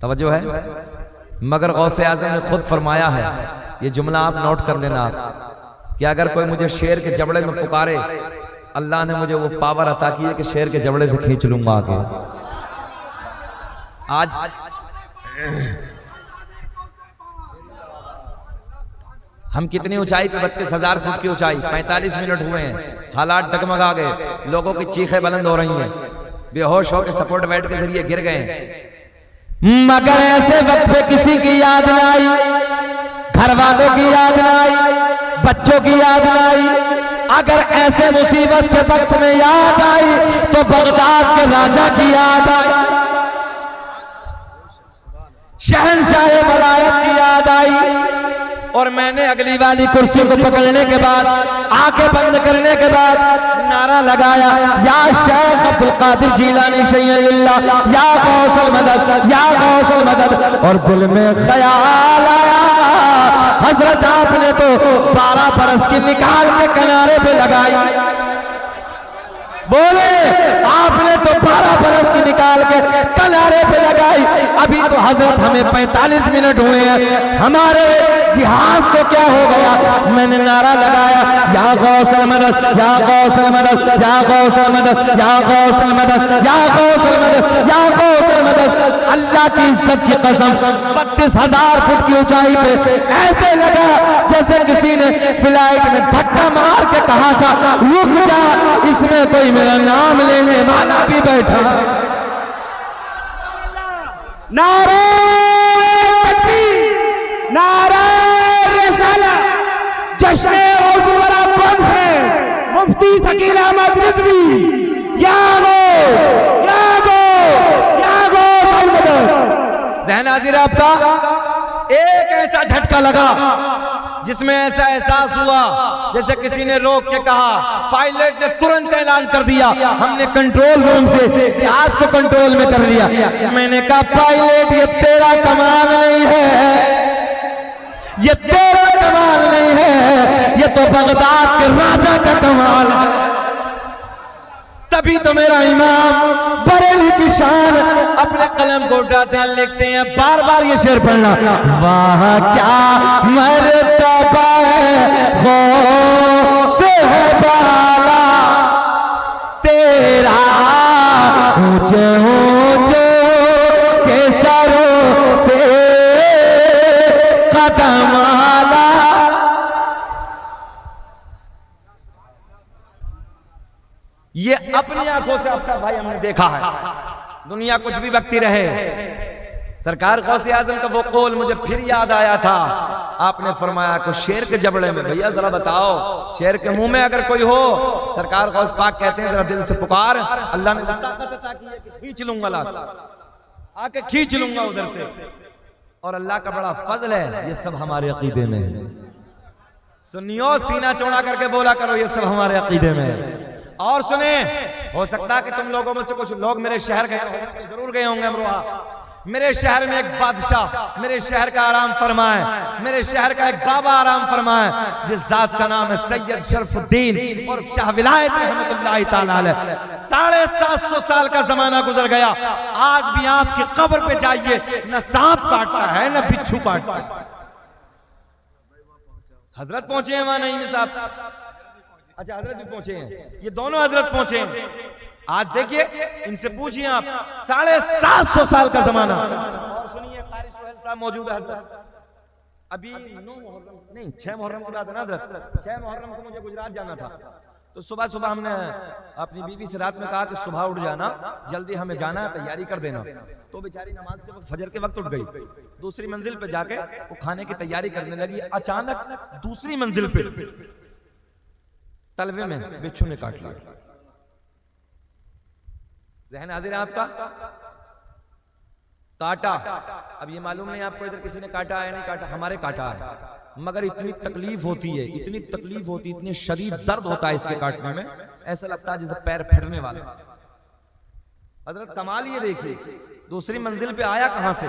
तवज्जो है। मगर गौसे आज़म ने खुद फरमाया है, ये जुमला आप नोट कर लेना आप, कि अगर कोई मुझे शेर के जबड़े में पुकारे, अल्लाह ने मुझे वो पावर अता की है कि शेर के जबड़े से खींच लूंगा आगे। आज हम कितनी ऊंचाई पे, 32,000 फुट की ऊंचाई, 45 मिनट हुए हैं, हालात डगमगा गए, लोगों की चीखें बुलंद हो रही हैं, बेहोश होकर सपोर्ट बेड के जरिए गिर गए। मगर ऐसे वक्त पे किसी की याद ना आई, घर वालों की याद ना आई, बच्चों की याद ना आई। अगर ऐसे मुसीबत के वक्त में याद आई तो बगदाद के राजा की याद आई, शहंशाह मलायक की याद आई। और मैंने अगली वाली कुर्सी को पकड़ने के बाद, आंखें बंद करने के बाद नारा लगाया, या शेख अब्दुल कादिर जीलानी शैय्यल्लाह, या गौसल मदद, या गौसल मदद। और दिल में ख्याल आया, हजरत आपने तो 12 बरस की निकाल के किनारे पे लगाई। बोले आपने तो 12 बरस की निकाल के किनारे पे लगाई। अभी तो हजरत हमें 45 मिनट हुए हैं, हमारे जिहाज को क्या हो गया? मैंने नारा लगाया, या गौसल मदद, या गौसल मदद, या गौसल मदद, या गौसल मदद, या गौसल मदद, या गौसल मदद। अल्लाह की इज्जत की कसम, 32,000 फुट की ऊंचाई पे ऐसे लगा जैसे किसी ने फ्लाइट में धक्का मार के कहा था, रुक जा, इसमें कोई मेरा नाम लेने वाला भी बैठा। नारे तकबीर, नारे रिसाला, जश्न औजुवरा कॉन्फ्रेंस, मुफ्ती शकील अहमद रिजवी, यागो यागो यागो मदद। ज़हन हाजिर आपका। एक ऐसा झटका लगा जिसमें ऐसा एहसास हुआ जैसे किसी ने रोक के कहा, पायलट ने तुरंत ऐलान कर दिया, हमने कंट्रोल रूम से जहाज को कंट्रोल में कर लिया। मैंने कहा, पायलट ये तेरा कमाल नहीं है, ये तेरा कमाल नहीं है, ये तो बगदाद के राजा का कमाल है। तभी तो मेरा इमाम बरेली की शान अपने कलम को उठाते हैं, लिखते हैं, बार बार ये शेर पढ़ना, वाह क्या मर्तबा है गौसे है बाला तेरा, ऊंचे ऊंचे के सरों से कदम आला। ये अपनी आंखों से आफ्ताब भाई हमने देखा है। दुनिया कुछ भी बकती रहे, सरकार गौसे आजम का वो कौल मुझे फिर याद आया था। आपने फरमाया को शेर के जबड़े में, भैया जरा बताओ, शेर के मुंह में अगर कोई हो, सरकार गौस पाक कहते हैं जरा दिल से पुकार, अल्लाह ने ताकत अता की है कि खींच लूंगा, आके खींच लूंगा उधर से। और अल्लाह का बड़ा फजल है, ये सब हमारे अकीदे में है। सुनियो, सीना चौड़ा करके बोला करो, ये सब हमारे अकीदे में है। और सुने, हो सकता है कि तुम लोगों में से कुछ लोग मेरे शहर गए, जरूर गए होंगे अमरोहा। मेरे शहर में एक बादशाह मेरे शहर का आराम फरमाए, मेरे शहर का एक बाबा आराम फरमाए, जिस जात का नाम है सैयद शरफुद्दीन और शाह विलायत रहमतुल्लाहि ताला अलैह। 750 साल का जमाना गुजर गया, आज भी आपकी कब्र पे जाइए, न सांप काटता है न बिच्छू काटता है। हजरत पहुंचे हैं वहां नईम साहब, अच्छा हजरत भी पहुंचे हैं, ये दोनों हजरत पहुंचे हैं। आज देखिए, इनसे पूछिए आप, 750 साल का जमाना। और सुनिए, कारी सुहेल साहब मौजूद है हजरत। अभी 9 मुहर्रम नहीं 6 मुहर्रम की बात है ना हजरत, 6 मुहर्रम को मुझे गुजरात जाना था, तो सुबह सुबह हमने अपनी बीवी से रात में कहा कि सुबह उठ जाना, जल्दी हमें जाना है, तैयारी कर देना। तो बेचारी नमाज के वक्त, फजर के वक्त उठ गई, दूसरी मंजिल पे जाके वो खाने की तैयारी करने लगी। अचानक दूसरी मंजिल पे तलवे में बिच्छू ने काट लिया। ज़हन हाजिर है आपका? काटा। अब ये मालूम नहीं आपको इधर किसी ने काटा है नहीं काटा, हमारे काटा है, मगर इतनी तकलीफ होती है, इतनी तकलीफ होती है, इतनी शदीद दर्द होता है इसके काटने में, ऐसा लगता है जैसे पैर फटने वाला। हजरत कमाल ये देखिए, दूसरी मंजिल पे आया कहां से,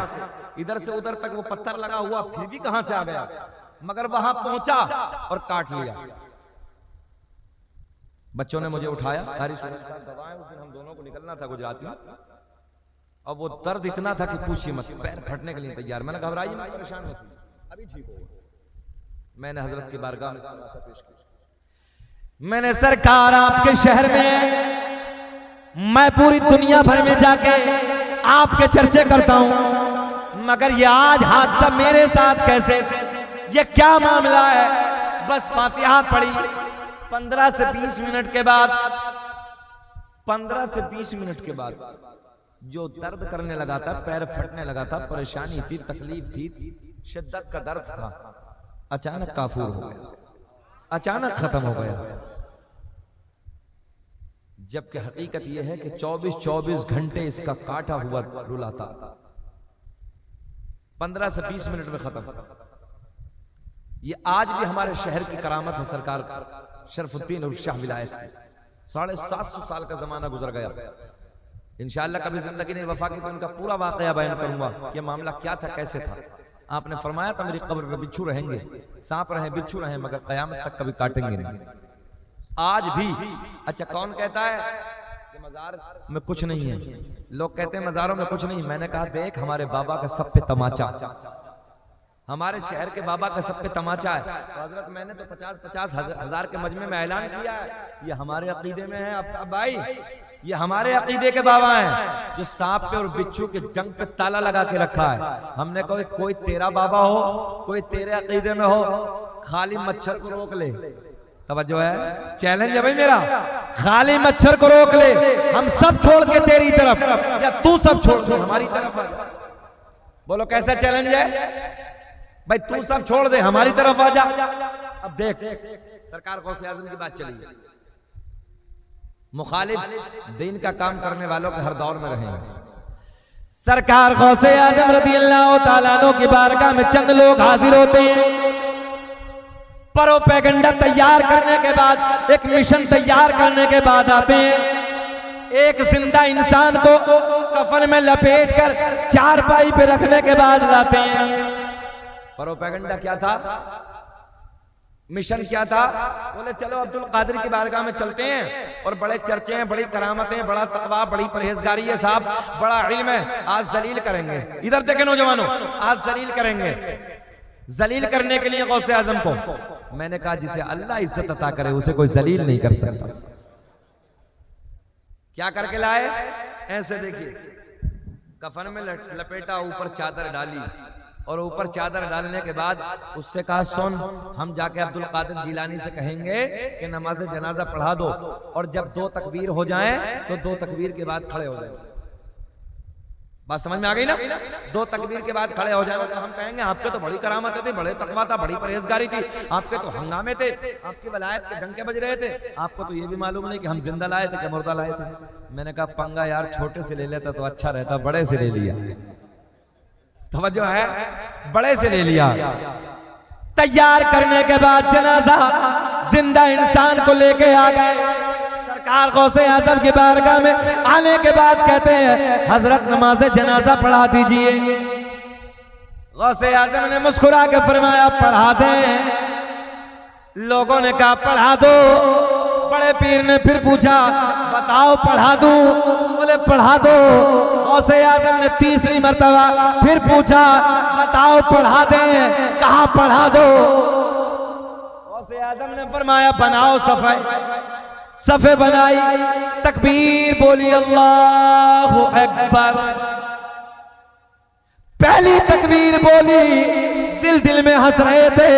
इधर से उधर तक वो पत्थर लगा हुआ, फिर भी कहां से आ गया, मगर वहां पहुंचा और काट लिया। बच्चों ने मुझे उठाया, कारी सुहेल साहब दवाएं, उस दिन हम दोनों को निकलना था गुजरात में, और वो दर्द इतना था कि पूछिए मत, पैर फटने के लिए तैयार। मैंने घबराइए मत, परेशान मत, अभी ठीक होगा। मैंने हजरत की बारगाह में इस्तिग़ासा पेश किया। मैंने सरकार आपके शहर में, मैं पूरी दुनिया भर में जाके आपके चर्चे करता हूं, मगर ये आज हादसा मेरे साथ कैसे, ये क्या मामला है? बस फातिहा पढ़ी, 15 से 20 मिनट के बाद, 15 से 20 मिनट के बाद जो दर्द करने लगा था, पैर फटने लगा था, परेशानी थी, तकलीफ थी, शिद्दत का दर्द था, अचानक काफूर हो गया, अचानक खत्म हो गया। जबकि हकीकत यह है कि 24 घंटे इसका काटा हुआ रुलाता, 15 से 20 मिनट में खत्म। ये आज भी हमारे शहर की करामत है सरकार शरफुद्दीन और शाह विलायत की। 750 साल का जमाना गुजर गया। इंशाअल्लाह कभी जिंदगी ने वफा की तो इनका पूरा वाकया बयान करूंगा कि मामला क्या था, कैसे था। आपने फरमाया था मेरी कब्र पे बिच्छू रहेंगे, सांप रहे, बिच्छू रहे, मगर कयामत तक कभी काटेंगे नहीं। आज भी। अच्छा, कौन कहता है कि मजार में कुछ नहीं है? लोग कहते हैं मजारों में कुछ नहीं। मैंने कहा देख, हमारे बाबा का सब पे तमाचा, हमारे शहर के बाबा का सब पे तमाचा है। तो हजरत मैंने तो 50-50 हजार के मजमे में ऐलान किया है, ये हमारे अकीदे में है आफ्ताब भाई, ये हमारे अकीदे के बाबा हैं जो सांप पे और बिच्छू के जंग पे ताला लगा के रखा है। हमने कहा कोई तेरा बाबा हो, कोई तेरे अकीदे में हो, खाली मच्छर को रोक ले। तवज्जो है, चैलेंज है भाई मेरा, खाली मच्छर को रोक ले, हम सब छोड़ के तेरी तरफ, या तू सब छोड़ के हमारी तरफ आ जा। बोलो कैसा चैलेंज है भाई? तू सब छोड़ दे, हमारी तरफ आ जा। अब देख, सरकार गौसे आज़म की बात चली, मुखालिफ दीन का काम करने वालों के हर दौर में रहे। सरकार गौसे आज़म रज़ियल्लाहु ताला अन्हु की बारगाह में चंद लोग हाजिर होते हैं। प्रोपेगेंडा तैयार करने के बाद, एक मिशन तैयार करने के बाद आते हैं। एक जिंदा इंसान को कफन में लपेट कर चारपाई पे रखने के बाद लाते हैं। प्रोपेगेंडा क्या था, मिशन क्या था? बोले चलो अब्दुल कादिर की बारगाह में चलते हैं और बड़े चर्चे हैं, बड़ी करामतें, बड़ा तकवा, बड़ी परहेजगारी है साहब, बड़ा इल्म है, आज जलील करेंगे। इधर देखें नौजवानों, आज जलील करेंगे। जलील करने के लिए गौसे आजम को, मैंने कहा जिसे अल्लाह इज्जत अता करे उसे कोई जलील नहीं कर सकता। क्या करके लाए? ऐसे देखिए, कफन में लपेटा, ऊपर चादर डाली, और ऊपर चादर डालने के बाद उससे कहा सुन, हम जाके अब्दुल कादिर जिलानी से कहेंगे कि नमाज जनाजा पढ़ा दो, और जब 2 तकबीर हो जाएं तो 2 तकबीर के बाद खड़े हो जाए। बात समझ में आ गई ना? 2 तकबीर के बाद खड़े हो जाए तो हम कहेंगे आपके तो बड़ी करामत थी, बड़े तकवा था, बड़ी परहेजगारी थी, आपके तो हंगामे थे, आपकी वलायत के डंके बज रहे थे, आपको तो ये भी मालूम नहीं कि हम जिंदा लाए थे कि मुर्दा लाए थे। मैंने कहा पंगा यार छोटे से ले लेता तो अच्छा रहता, बड़े से ले लिया। तवज्जो है, बड़े से ले लिया। तैयार करने के बाद जनाजा जिंदा इंसान को लेके आ गए। सरकार गौसे आज़म की बारगाह में आने के बाद कहते हैं हजरत नमाज जनाजा पढ़ा दीजिए। गौसे आज़म ने मुस्कुरा के फरमाया पढ़ा दें। लोगों ने कहा पढ़ा दो। बड़े पीर ने फिर पूछा बताओ पढ़ा दूं? बोले पढ़ा दो। गौसे आज़म ने तीसरी मर्तबा फिर पूछा बताओ पढ़ा दें? कहा पढ़ा दो। गौसे आज़म ने फरमाया बनाओ सफे। सफे बनाई, तकबीर बोली, अल्लाहु अकबर। पहली तकबीर बोली, दिल में हंस रहे थे,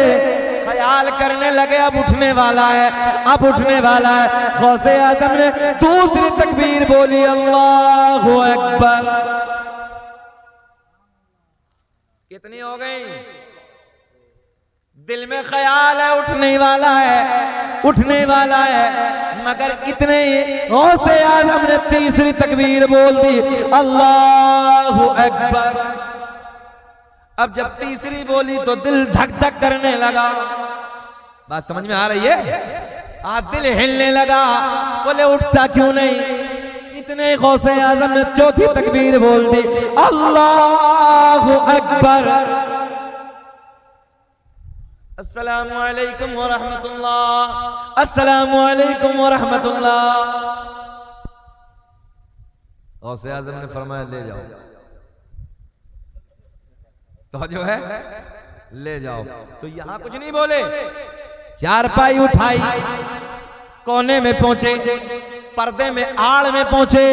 ख्याल करने लगे अब उठने वाला है, अब उठने वाला है। गौसे आज़म ने दूसरी तकबीर बोली, अल्लाहु अकबर। कितनी हो गई? दिल में ख्याल है उठने वाला है, उठने वाला है, मगर इतने ही गौसे आज़म ने तीसरी तकबीर बोल दी, अल्लाहु अकबर। अब जब तीसरी बोली तो दिल धक धक करने लगा। बात समझ में आ रही है? आज दिल हिलने लगा। बोले उठता क्यों नहीं? इतने गौसे आज़म ने चौथी तकबीर बोल दी, अल्लाहु अकबर। अस्सलामु अलैकुम व रहमतुल्लाह, अस्सलामु अलैकुम व रहमतुल्लाह। गौसे आजम ने फरमाया ले जाओ, तो जो है ले जाओ। तो यहां कुछ नहीं बोले, चारपाई उठाई, कोने में पहुंचे, पर्दे में आड़ में पहुंचे,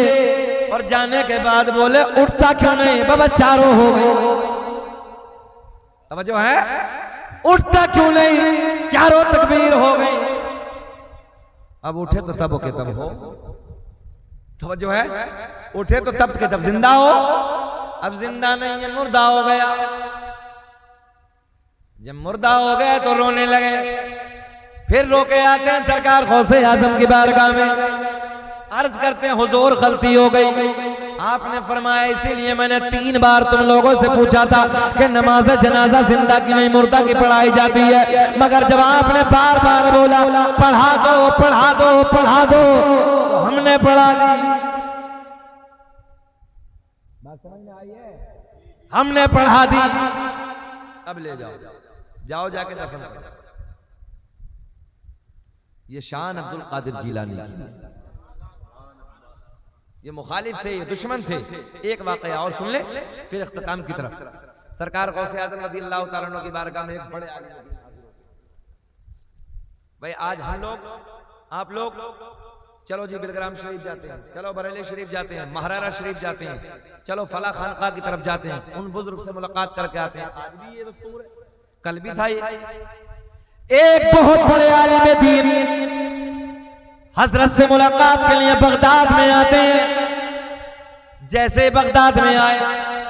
और जाने के बाद बोले उठता क्यों नहीं बाबा, चारों हो गए। तवज्जो है, उठता क्यों नहीं, चारों तकबीर हो गई। अब उठे तो तब के तब हो, तवज्जो है, उठे तो तब के तब जिंदा हो। अब जिंदा नहीं है, मुर्दा हो गया। जब मुर्दा हो गए तो रोने लगे। फिर रोके आते हैं सरकार गौसे आजम की बारगाह में, अर्ज करते हैं हुजूर गलती हो गई। आपने फरमाया इसीलिए मैंने 3 बार तुम लोगों से पूछा था कि नमाज जनाजा जिंदा की नहीं मुर्दा की पढ़ाई जाती है, मगर जब आपने बार बार बोला पढ़ा दो पढ़ा दो पढ़ा दो, तो हमने पढ़ा दी। बात समझ में आई है? हमने पढ़ा दी। अब ले जाओ, जाओ जाके दफन करो। ये शान अब्दुल कादिर जिलानी की। ये मुखालिफ थे, ये दुश्मन थे। एक वाकया और सुन ले, फिर इख्तिताम की तरफ। सरकार गौसे आजम रज़ी अल्लाह तआला अन्हु की बारगाह में एक बड़े आलिम, भाई आज हम लोग आप लोग चलो जी बिलग्राम शरीफ जाते हैं, चलो बरेली शरीफ जाते हैं, महारारा शरीफ जाते हैं, चलो फला खानका की तरफ जाते हैं, उन बुजुर्ग से मुलाकात करके आते हैं। आज भी ये दस्तूर है, कल भी था ये। एक बहुत बड़े आलिम दीन हजरत से मुलाकात के लिए बगदाद में आते हैं। जैसे बगदाद में आए,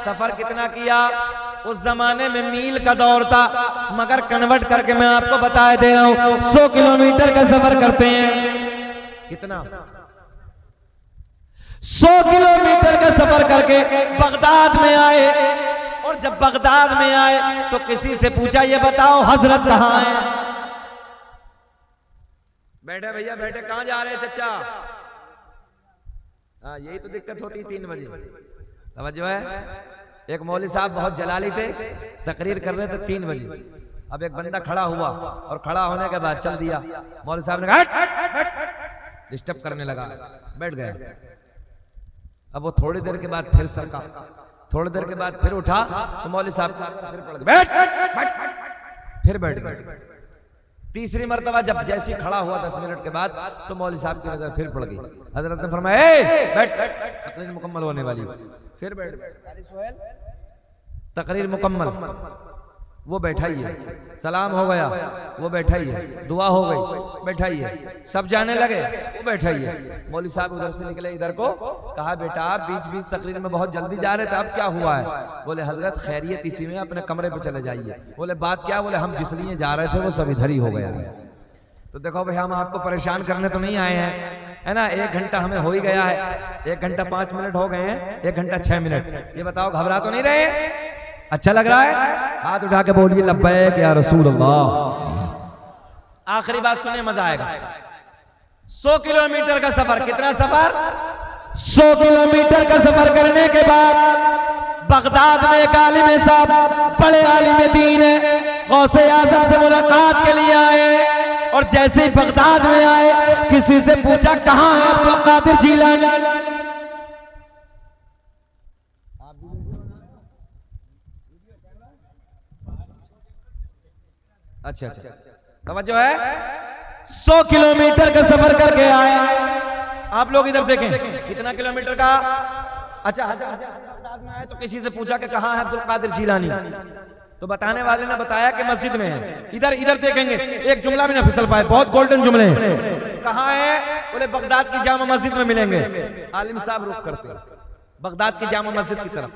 सफर कितना किया, उस जमाने में मील का दौर था, मगर कन्वर्ट करके मैं आपको बता दे रहा हूं 100 किलोमीटर का सफर करते हैं। कितना? 100 किलोमीटर का सफर करके बगदाद में आए। और जब बगदाद में आए तो किसी से पूछा ये बताओ हजरत कहां है? बैठे भैया बैठे, कहां जा रहे हैं चचा? हाँ यही तो दिक्कत होती 3 बजे। तवज्जो है, एक मौलवी साहब बहुत जलाली थे, तकरीर कर रहे थे 3 बजे। अब एक बंदा खड़ा हुआ और खड़ा होने के बाद चल दिया। मौलवी साहब ने कहा डिस्टर्ब करने लगा, बैठ गया। अब वो थोड़ी देर के बाद फिर सरका, थोड़ी देर के बाद फिर उठा तो मौलवी साहब फिर पड़ गए, फिर बैठ गए। तीसरी मर्तबा जब जैसे खड़ा हुआ 10 मिनट के बाद तो मौलवी साहब की नजर फिर पड़ गई। हजरत ने फरमाया बैठ, तकरीर मुकम्मल होने वाली, फिर बैठ गए। तकरीर मुकम्मल, वो बैठा ही है। सलाम हो गया, वो बैठा ही है। दुआ हो गई, बैठा ही है। सब जाने लगे, वो बैठा ही है। मौलवी साहब उधर से निकले इधर को, कहा बेटा आप बीच तकरीर में बहुत जल्दी जा रहे थे, अब क्या हुआ है? बोले हजरत खैरियत इसी में, अपने कमरे पे चले जाइए। बोले बात क्या? बोले हम जिस लिए जा रहे थे वो सब इधर ही हो गया है। तो देखो भाई हम आपको परेशान करने तो नहीं आए हैं, है ना। 1 घंटा हमें हो ही गया है, 1 घंटा 5 मिनट हो गए हैं, 1 घंटा 6 मिनट। ये बताओ घबरा तो नहीं रहे? अच्छा लग रहा है? हाथ उठा के बोलिए लब्बैक या रसूल अल्लाह। आखिरी बात सुने, मजा आएगा। 100 किलोमीटर का सफर, कितना सफर? 100 किलोमीटर का सफर करने के बाद बगदाद में एक आलिम साहब, बड़े आलिम दीन है, गौसे आजम से मुलाकात के लिए आए। और जैसे ही बगदाद में आए, किसी से पूछा कहां है अब्दुल कादिर जिलानी? अच्छा, तवज्जो है। 100 किलोमीटर का सफर करके आए। आप लोग इधर देखें, कितना किलोमीटर का? अच्छा, बगदाद में आए तो किसी से पूछा कि कहां है अब्दुल कादिर जिलानी? तो बताने वाले ने बताया कि मस्जिद में है। इधर देखेंगे, एक जुमला भी ना फिसल पाए, बहुत गोल्डन जुमले हैं। कहां है? बोले बगदाद की जामा मस्जिद में मिलेंगे। आलिम साहब रुख करते बगदाद की जामा मस्जिद की तरफ।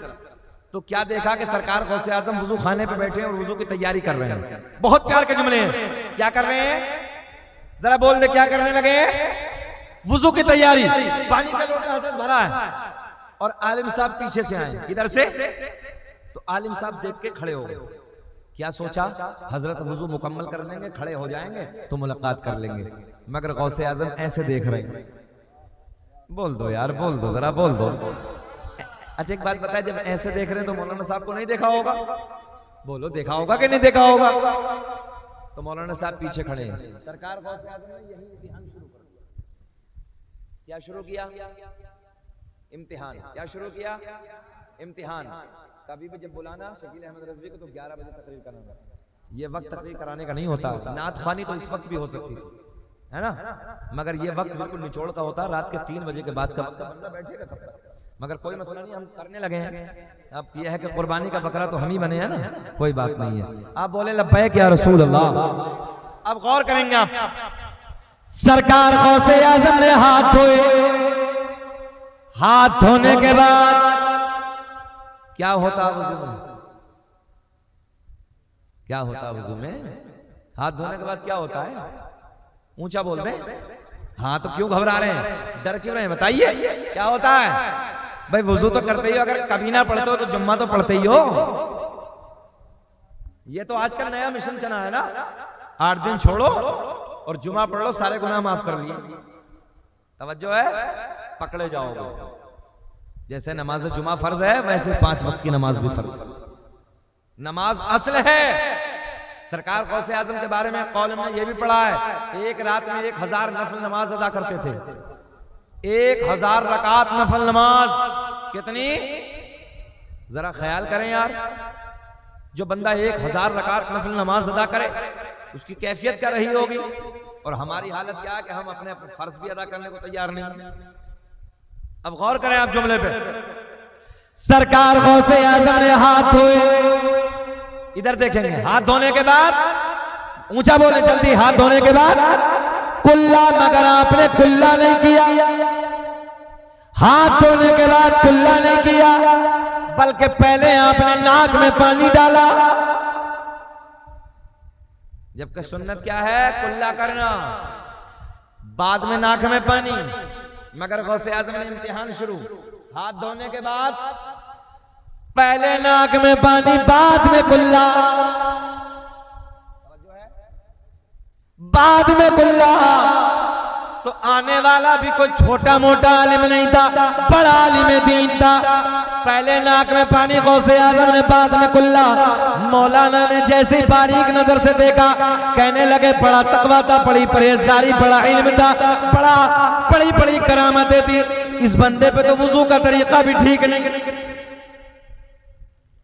तो क्या देखा कि सरकार गौसे आजम वुजू खाने पे बैठे हैं और वुजू की तैयारी कर रहे हैं। बहुत प्यार के जुमले हैं। क्या कर रहे हैं? जरा बोल दे, क्या करने लगे हैं? वुजू की तैयारी। पानी का लोटा हजरत भरा है और आलिम साहब पीछे से आए इधर से। तो आलिम साहब देख के खड़े हो गए। क्या सोचा? हजरत वुजू मुकम्मल कर लेंगे, खड़े हो जाएंगे तो मुलाकात कर लेंगे। मगर गौसे आजम ऐसे देख रहे हैं। बोल दो यार, बोल दो, जरा बोल दो। अच्छा एक बात बताए, जब ऐसे देख रहे हैं तो मौलाना साहब को नहीं देखा होगा? बोलो देखा होगा कि नहीं देखा होगा? तो मौलाना साहब पीछे खड़े हैं। सरकार गौसे आजम ने यही इम्तिहान शुरू कर दिया। क्या शुरू किया? इम्तिहान। क्या शुरू किया? इम्तिहान। कभी भी जब बुलाना शकील अहमद रज़वी को तो 11 बजे तकरीर कराना। ये वक्त तकरीर कराने का नहीं होता। नात ख़वानी तो इस वक्त भी हो सकती थी, है ना, मगर ये वक्त बिल्कुल निचोड़ का होता। रात के 3 बजे के बाद का बंदा बैठेगा कब तक? मगर कोई मसला नहीं, हम करने लगे हैं। अब ये है कि कुर्बानी का बकरा तो हम ही बने हैं ना, कोई बात नहीं है। आप बोले लब्बैक या रसूल अल्लाह। अब गौर करेंगे आप, सरकार गौसे आजम ने हाथ धोए। हाथ धोने के बाद क्या होता वुजू में? क्या होता वुजू में? हाथ धोने के बाद क्या होता है? ऊंचा बोल दें। हाँ तो क्यों घबरा रहे हैं, डर क्यों रहे हैं, बताइए क्या होता है? भाई वुजू तो करते ही हो, अगर कभी ना पढ़ते हो तो जुम्मा तो पढ़ते ही हो। ये तो आजकल नया मिशन चला है ना, 8 दिन छोड़ो और जुमा पढ़ लो, सारे गुनाह माफ कर लिए। तवज्जो है, पकड़े जाओगे। जैसे नमाज जुमा फर्ज है, वैसे 5 वक्त की नमाज भी फर्ज है। नमाज असल है। सरकार गौसे आजम के बारे में कौल में यह भी पढ़ा है, एक रात में 1000 नफल नमाज अदा करते थे। 1000 रकात नफल नमाज। कितनी? जरा ख्याल करें यार, जो बंदा 1000 रकात नफल नमाज अदा करे उसकी कैफियत क्या रही होगी। और हमारी हालत क्या है कि हम अपने अपने फर्ज भी अदा करने को तैयार नहीं। अब गौर करें आप जुमले पे। सरकार गौसे आजम ने हाथ धोए। इधर देखेंगे, हाथ धोने के बाद, ऊंचा बोले जल्दी, हाथ धोने के बाद कुल्ला, मगर आपने कुल्ला नहीं किया। हाथ धोने के बाद कुल्ला नहीं किया, बल्कि पहले आपने नाक में पानी डाला। जबकि सुन्नत क्या है? कुल्ला करना, बाद में नाक में पानी। मगर गौसे आजम ने इम्तिहान शुरू, हाथ धोने के बाद पहले नाक में पानी, बाद में कुल्ला। बाद में कुल्ला। तो आने वाला भी कोई छोटा मोटा आलिम नहीं था, बड़ा आलिम दीन था। पहले नाक में पानी गौसे आजम ने, बाद में कुल्ला। मौलाना ने जैसे बारीक नजर से देखा, कहने लगे बड़ा तकवा था, बड़ी परहेजगारी, बड़ा इल्म था, बड़ी बड़ी करामतें थी। इस बंदे पे तो वुजू का तरीका भी ठीक नहीं।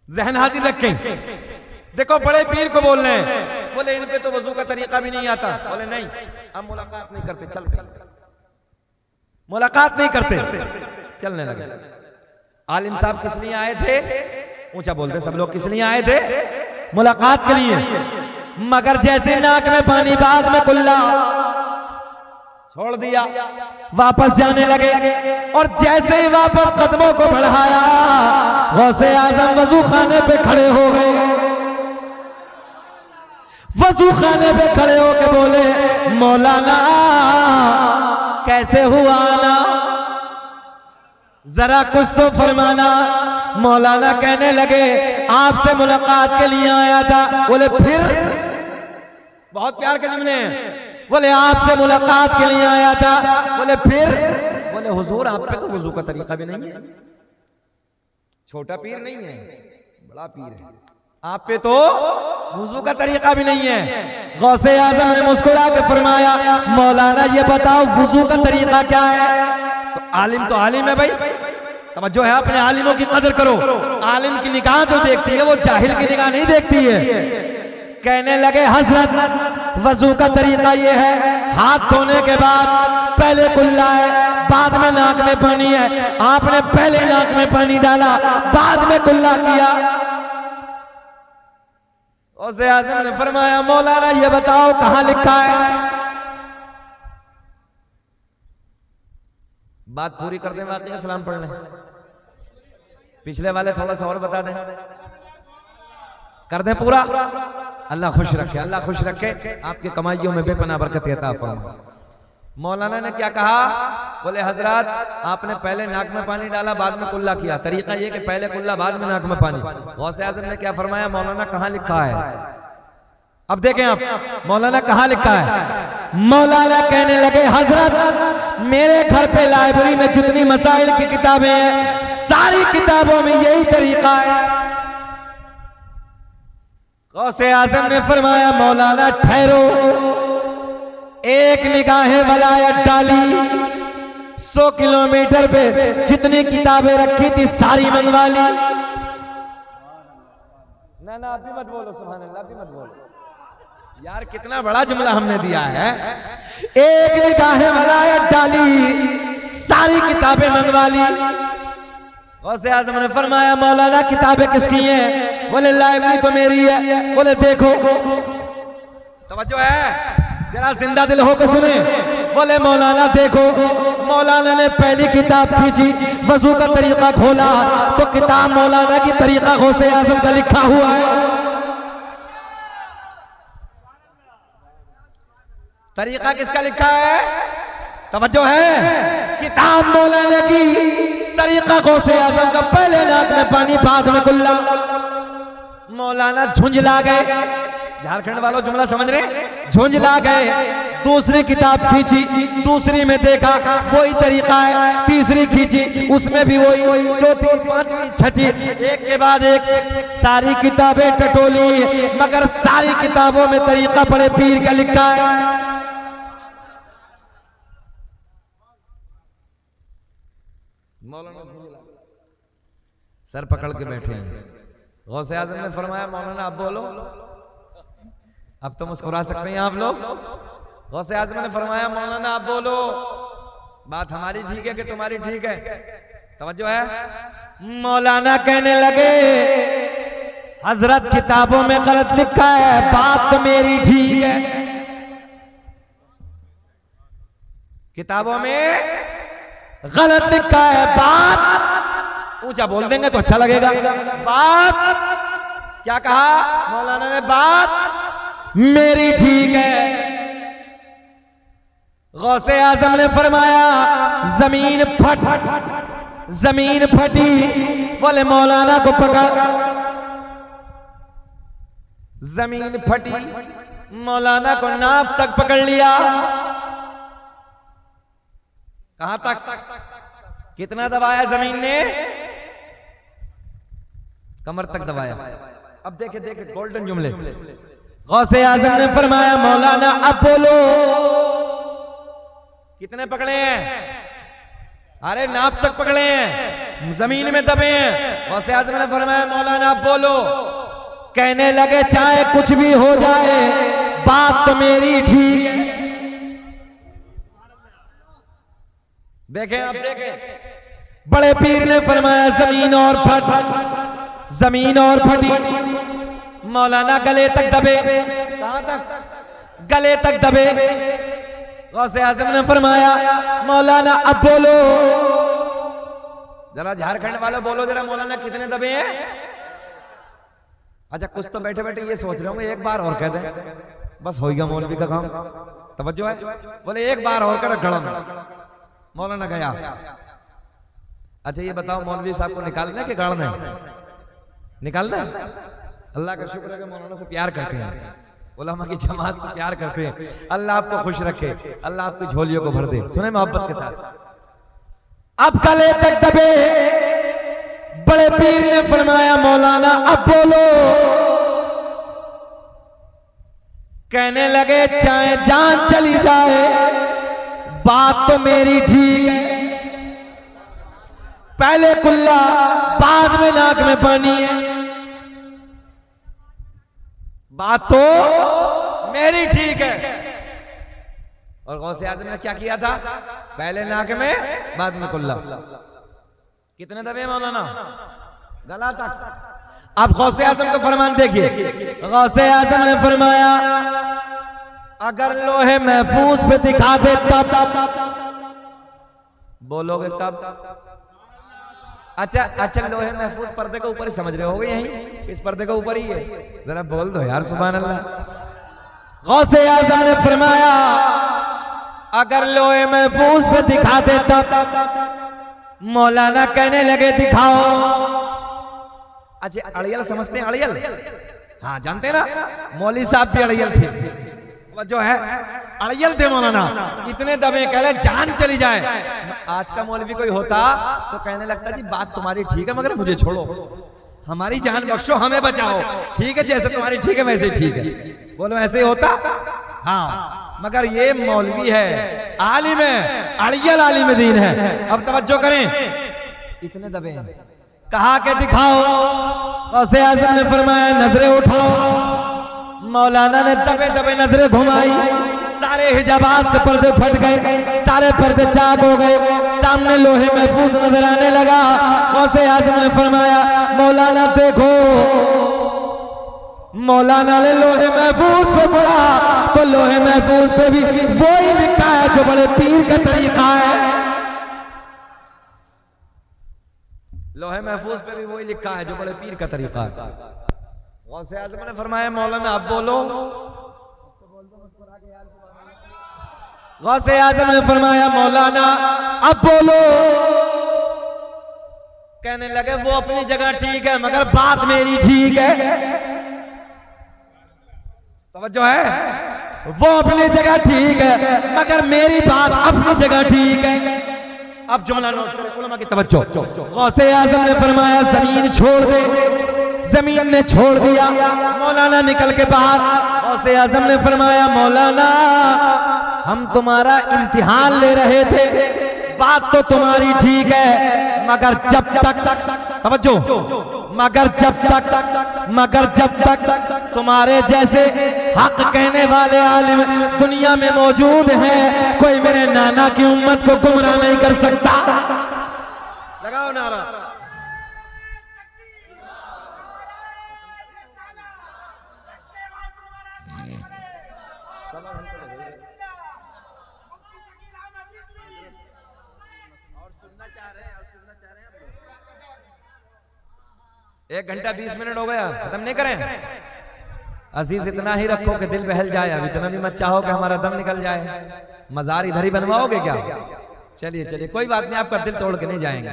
जहन हाजिर रखें। देखो बड़े पीर को बोल रहे हैं, बोले इन पे तो वजू का तरीका भी नहीं आता। बोले नहीं, हम मुलाकात नहीं करते, चलते मुलाकात नहीं करते, चलने लगे। आलिम साहब किस लिए आए थे? ऊंचा बोलते सब लोग, किस लिए आए थे? मुलाकात के लिए। मगर जैसे नाक में पानी, बाद में कुल्ला, छोड़ दिया, वापस जाने लगे। और जैसे ही वापस कदमों को बढ़ाया, गौसे आजम वजू खाने पे खड़े हो गए। वजू खाने पे खड़े होके बोले, मौलाना कैसे हुआ ना, जरा कुछ तो फरमाना। मौलाना कहने लगे, आपसे मुलाकात के लिए आया था। बोले फिर? बहुत प्यार के जुमले हैं। बोले आपसे मुलाकात के लिए आया था। बोले फिर? बोले हुजूर आप पे तो वजू का तरीका भी नहीं है। छोटा पीर नहीं है, बड़ा पीर है। आप पे तो वुजू का तरीका भी नहीं है। गौसे आजम ने मुस्कुरा के फरमाया, मौलाना ये बताओ वुजू का तरीका क्या है? तो आलिम है भाई, तवज्जो है, अपने आलिमों की कदर करो। आलिम की निगाह जो देखती है वो जाहिल की निगाह नहीं देखती है। कहने लगे, हजरत वजू का तरीका ये है, हाथ धोने के बाद पहले कुल्ला है, बाद में नाक में पानी है। आपने पहले नाक में पानी डाला, बाद में कुल्ला किया। गौसे आजम ने फरमाया, मौलाना ये बताओ कहां लिखा है? बात पूरी कर दें, वाकई सलाम पढ़ लें। पिछले वाले थोड़ा सा और बता दें, कर दें पूरा। अल्लाह खुश रखे, अल्लाह खुश रखे, आपकी कमाइयों में बेपनाह बरकत अता फरमाए। मौलाना ने क्या कहा? बोले हजरत आपने पहले नाक में पानी डाला, बाद में कुल्ला किया। तरीका ये कि पहले कुल्ला, बाद में नाक में पानी। गौसे आज़म ने क्या फरमाया? मौलाना कहाँ लिखा है? अब देखें आप, मौलाना कहाँ लिखा है? मौलाना कहने लगे, हजरत मेरे घर पे लाइब्रेरी में जितनी मसाइल की किताबें हैं, सारी किताबों में यही तरीका है। गौसे आज़म ने फरमाया, मौलाना ठहरो। एक निगाहे वलायत डाली, 100 किलोमीटर पे जितनी किताबें रखी थी सारी मंगवा ली। ना आप भी मत बोलो, सुभान अल्लाह, भी मत बोलो यार, कितना बड़ा जुमला हमने दिया है। एक निगाह वलायत डाली, सारी किताबें मंगवा ली। गौसे आज़म ने फरमाया मौलाना किताबें किसकी हैं? बोले लाइब्रेरी तो मेरी है। बोले देखो, तवज्जो है, जरा जिंदा दिल होकर सुने। बोले मौलाना देखो। मौलाना ने पहली किताब खींची, वजू का तरीका खोला तो किताब मौलाना की तरीका गौसे आज़म का लिखा हुआ है। तरीका किसका लिखा है? तवज्जो है, किताब मौलाना की, तरीका गौसे आज़म का। पहले नाक में पानी, बाद में कुल्ला। मौलाना झुंझला गए। झारखंड वालों जुमला समझ रहे? झुंझला गए। दूसरी किताब खींची, दूसरी में देखा वही तरीका है। तीसरी खींची, उसमें भी वही। चौथी, पांचवी, छठी, एक के बाद एक सारी किताबें टटोली, मगर सारी किताबों में तरीका बड़े पीर का लिखा है। मौलाना सर पकड़ के बैठे हैं। गौसे आज़म ने फरमाया मौलाना आप बोलो। अब तो मुस्कुरा सकते हैं आप लोग। गौसे आज़म ने फरमाया मौलाना आप बोलो, बात हमारी ठीक है कि तुम्हारी ठीक है? तवज्जो है। मौलाना कहने लगे हजरत किताबों में गलत लिखा है, बात तो मेरी ठीक है। किताबों में गलत लिखा है, बात ऊंचा बोल देंगे तो अच्छा लगेगा। बात क्या कहा मौलाना ने? बात मेरी ठीक है। गौसे आज़म ने फरमाया जमीन फटी। बोले मौलाना को पकड़। जमीन फटी, मौलाना को नाप तक पकड़ लिया। कहां तक? कितना दबाया जमीन ने? कमर तक दबाया। अब देखे देखे गोल्डन जुमले। गौसे आज़म ने फरमाया मौलाना अब बोलो। कितने पकड़े हैं? अरे नाप तक पकड़े हैं, जमीन में दबे हैं। गौसे आज़म ने फरमाया मौलाना अब बोलो। कहने लगे चाहे कुछ भी हो जाए, बात तो मेरी ठीक है। देखें आप देखें, बड़े पीर ने फरमाया जमीन और फटी। मौलाना गले तक दबे। कहां तक? गले तक दबे। गौसे आज़म ने फरमाया मौलाना अब बोलो। जरा झारखंड वालों बोलो जरा, मौलाना कितने दबे हैं? अच्छा कुछ तो बैठे बैठे ये सोच रहे होंगे एक बार और कह दें, बस हो गया मौलवी का काम। तवज्जो है। बोले एक बार और कर गड़म। मौलाना गया। अच्छा ये बताओ मौलवी साहब को निकालना है कि गाड़ना है? निकालना है। अल्लाह का शुक्र है कि मौलाना से प्यार करते हैं, उलमा की जमात से प्यार करते हैं। अल्लाह आपको खुश रखे, अल्लाह आपकी झोलियों को भर दे। सुने मोहब्बत के साथ। अब गले तक दबे। बड़े पीर ने फरमाया मौलाना अब बोलो। कहने लगे चाहे जान चली जाए, बात तो मेरी ठीक है। पहले कुल्ला, बाद में नाक में पानी है, बात तो मेरी ठीक है। और गौसे आज़म ने क्या किया था? पहले नाक में, बाद में कुल्ला। कितने दबे मौलाना? गला तक। अब गौसे आज़म का फरमान देखिए। गौसे आज़म ने फरमाया अगर लोहे महफूज पे दिखा दे तब। बोलोगे कब? अच्छा लोहे महफूज पर्दे के ऊपर ही समझ रहे होगे, यहीं इस पर्दे के ऊपर ही है। जरा बोल दो यार सुभान अल्लाह। गौसे आज़म ने फरमाया अगर लोहे महफूज पे दिखा दे तब। मौलाना कहने लगे दिखाओ। अच्छा अड़ियल समझते हैं? अड़ियल, हाँ जानते हैं ना, मौलवी साहब भी अड़ियल थे। जो है अड़ियल थे मौलाना, इतने दबे कह रहे जान चली जाए। आज का मौलवी कोई होता तो कहने लगता जी बात तुम्हारी ठीक है मगर मुझे छोड़ो, हमारी जान बख्शो, हमें बचाओ। ठीक है जैसे तुम्हारी ठीक है वैसे ठीक है। बोलो ऐसे ही होता? हाँ, मगर ये मौलवी है, आलिम है, अड़ियल आलिम दीन है। अब तवज्जो करें, इतने दबे हैं, कहा के दिखाओ। गौसे आज़म ने फरमाया नजरें उठाओ। मौलाना ने दबे दबे नजरें घुमाई, सारे हिजाबात के पर्दे फट गए, सारे पर्दे चाक हो गए, सामने लोहे महफूज नजर आने लगा। गौसे आज़म ने फरमाया मौलाना देखो। मौलाना ने लोहे महफूज पे पढ़ा तो लोहे महफूज पे भी वही लिखा है जो बड़े पीर का तरीका है। लोहे महफूज पे भी वही लिखा है जो बड़े पीर का तरीका है। गौसे आज़म ने फरमाया मौलाना अब बोलो। गौसे आज़म ने फरमाया मौलाना अब बोलो। कहने लगे वो अपनी जगह ठीक है मगर बात मेरी ठीक है। तवज्जो है, वो अपनी जगह ठीक है मगर मेरी बात अपनी जगह ठीक है। अब जुमला नोट करें, उलमा की तवज्जो। गौसे आज़म ने फरमाया जमीन छोड़ दे। जमीन ने छोड़ दिया, मौलाना निकल के बाहर। गौसे आज़म ने फरमाया मौलाना हम तुम्हारा इम्तिहान ले रहे थे, बात तो तुम्हारी ठीक है मगर जब तक, तवज्जो, मगर जब तक तुम्हारे जैसे हक कहने वाले आलिम दुनिया में मौजूद हैं, कोई मेरे नाना की उम्मत को गुमराह नहीं कर सकता। लगाओ नारा। एक घंटा 20 मिनट हो गया, खत्म नहीं करें? अजीज इतना ही रखो कि दिल बहल जाए। अब इतना भी मत चाहो कि हमारा दम निकल जाए। मजार इधर ही बनवाओगे क्या? चलिए चलिए कोई बात नहीं, आपका दिल तोड़ के नहीं जाएंगे।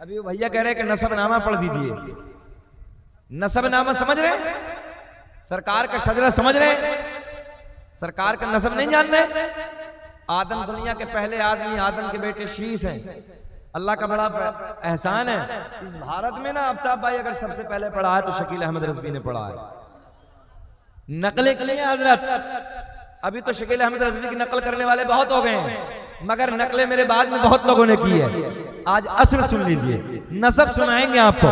अभी वो भैया कह रहे हैं कि नसबनामा पढ़ दीजिए। नसबनामा समझ रहे? सरकार का शजरा समझ रहे? सरकार का नसब नहीं जान रहे? आदम दुनिया के पहले आदमी, आदम के बेटे शीश हैं। अल्लाह का बड़ा एहसान है। इस भारत में ना आफ्ताब भाई अगर सबसे पहले पढ़ा है तो शकील अहमद रज़वी ने पढ़ा है। नकलें के लिए हजरत, अभी तो शकील अहमद रज़वी की नकल करने वाले बहुत हो गए हैं मगर नकलें मेरे बाद में बहुत लोगों ने की है। आज असर सुन लीजिए, नसब सुनाएंगे आपको।